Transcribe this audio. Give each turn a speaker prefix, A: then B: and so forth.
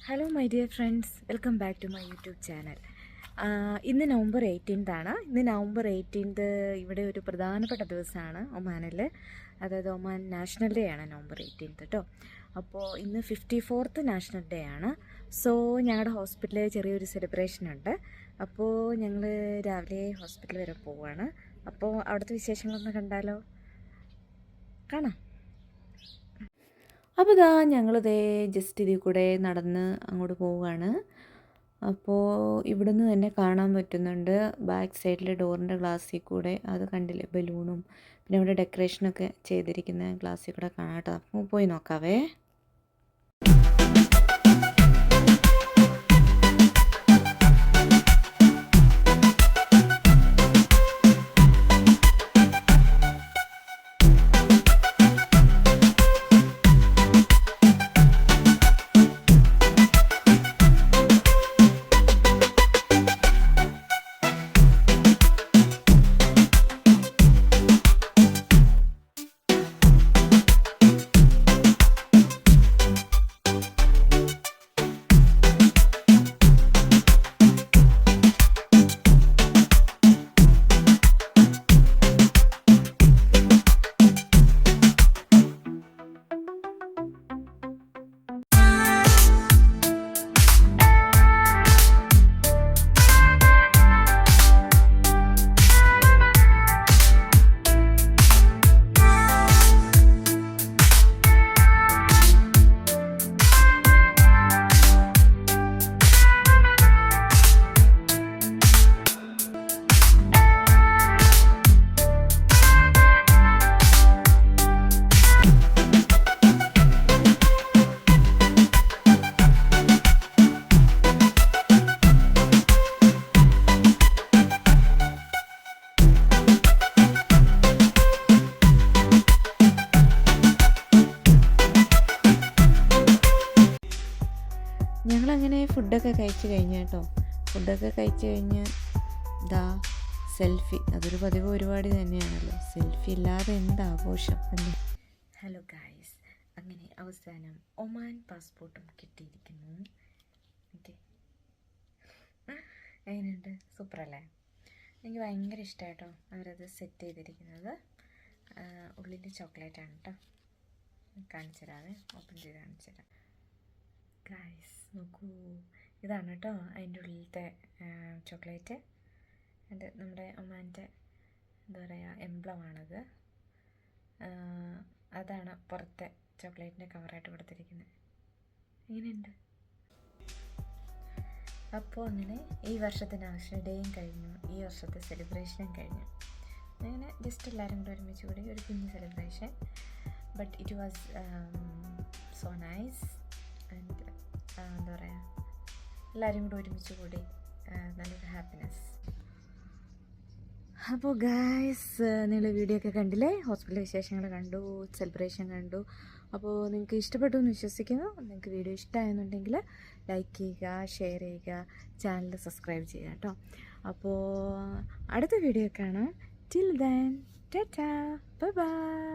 A: Hello my dear friends, welcome back to my YouTube channel. ഇന്ന് November 18th ആണ്. ഇന്ന് November 18th ഇവിടെ ഒരു പ്രധാനപ്പെട്ട ദിവസമാണ് ഒമാനിൽ. അതായത് ഒമാൻ നാഷണൽ ഡേ ആണ് നവംബർ 18th കേട്ടോ. അപ്പോൾ ഇന്ന് 54th നാഷണൽ ഡേ ആണ്. സോ ഞങ്ങളുടെ ഹോസ്പിറ്റലിൽ ചെറിയൊരു സെലിബ്രേഷൻ ഉണ്ട്. അപ്പോൾ ഞങ്ങൾ രാവിലെ ഹോസ്പിറ്റൽ വരെ പോവുകയാണ്. അപ്പോൾ അവിടുത്തെ വിശേഷങ്ങളൊന്ന് കണ്ടാലോ? കാണാം. അപ്പോൾ ഞങ്ങളിതേ ജസ്റ്റ് ഇതിൽ കൂടെ നടന്ന് അങ്ങോട്ട് പോവുകയാണ്. അപ്പോൾ ഇവിടുന്ന് തന്നെ കാണാൻ പറ്റുന്നുണ്ട് ബാക്ക് സൈഡിലെ ഡോറിൻ്റെ ഗ്ലാസ്സിൽ കൂടെ. അത് കണ്ടില്ലേ, ബലൂണും പിന്നെ അവിടെ ഡെക്കറേഷനൊക്കെ ചെയ്തിരിക്കുന്ന ഗ്ലാസ്സിൽ കൂടെ കാണാം കേട്ടോ. അപ്പോൾ പോയി നോക്കാവേ. ഞങ്ങളങ്ങനെ ഫുഡൊക്കെ കഴിച്ച് കഴിഞ്ഞ കേട്ടോ. ഫുഡൊക്കെ കഴിച്ച് കഴിഞ്ഞ് സെൽഫി, അതൊരു പതിവ് പരിപാടി തന്നെയാണല്ലോ. സെൽഫി ഇല്ലാതെ എന്താഘോഷം എന്ന്. ഹലോ ഗായ്സ്, അങ്ങനെ അവസാനം ഒമാൻ പാസ്പോർട്ടും കിട്ടിയിരിക്കുന്നു. ഓക്കെ, എങ്ങനെയുണ്ട്? സൂപ്പറല്ലേ? എനിക്ക് ഭയങ്കര ഇഷ്ടമായിട്ടോ അവരത് സെറ്റ് ചെയ്തിരിക്കുന്നത്. ഉള്ളിൽ ചോക്ലേറ്റാണ് കേട്ടോ. കാണിച്ചു തരാവേ, ഓപ്പൺ ചെയ്ത് കാണിച്ചു തരാം. ഗായ്സ് നോക്കൂ, ഇതാണ് കേട്ടോ അതിൻ്റെ ഉള്ളിലത്തെ ചോക്ലേറ്റ്. അത് നമ്മുടെ ഒമാൻ്റെ എന്താ പറയുക എംബ്ലമാണത്. അതാണ് പുറത്തെ ചോക്ലേറ്റിൻ്റെ കവറായിട്ട് കൊടുത്തിരിക്കുന്നത്. എങ്ങനെയുണ്ട്? അപ്പോൾ അങ്ങനെ ഈ വർഷത്തെ നാഷണൽ ഡേയും കഴിഞ്ഞു, ഈ വർഷത്തെ സെലിബ്രേഷനും കഴിഞ്ഞു. അങ്ങനെ ജസ്റ്റ് എല്ലാവരും കൂടെ ഒരുമിച്ച് കൂടി ഒരു കുഞ്ഞ് celebration. But it was so nice. എന്താ പറയുക, എല്ലാവരും കൂടെ ഒരുമിച്ച് കൂടി നല്ലൊരു ഹാപ്പിനെസ്. അപ്പോൾ ഗായ്സ്, നിങ്ങൾ വീഡിയോ ഒക്കെ കണ്ടില്ലേ? ഹോസ്പിറ്റൽ വിശേഷങ്ങൾ കണ്ടു, സെലിബ്രേഷൻ കണ്ടു. അപ്പോൾ നിങ്ങൾക്ക് ഇഷ്ടപ്പെട്ടു എന്ന് വിശ്വസിക്കുന്നു. നിങ്ങൾക്ക് വീഡിയോ ഇഷ്ടമായെന്നുണ്ടെങ്കിൽ ലൈക്ക് ചെയ്യുക, ഷെയർ ചെയ്യുക, ചാനൽ സബ്സ്ക്രൈബ് ചെയ്യുക കേട്ടോ. അപ്പോൾ അടുത്ത വീഡിയോ കാണാം. Till then Tata, bye bye.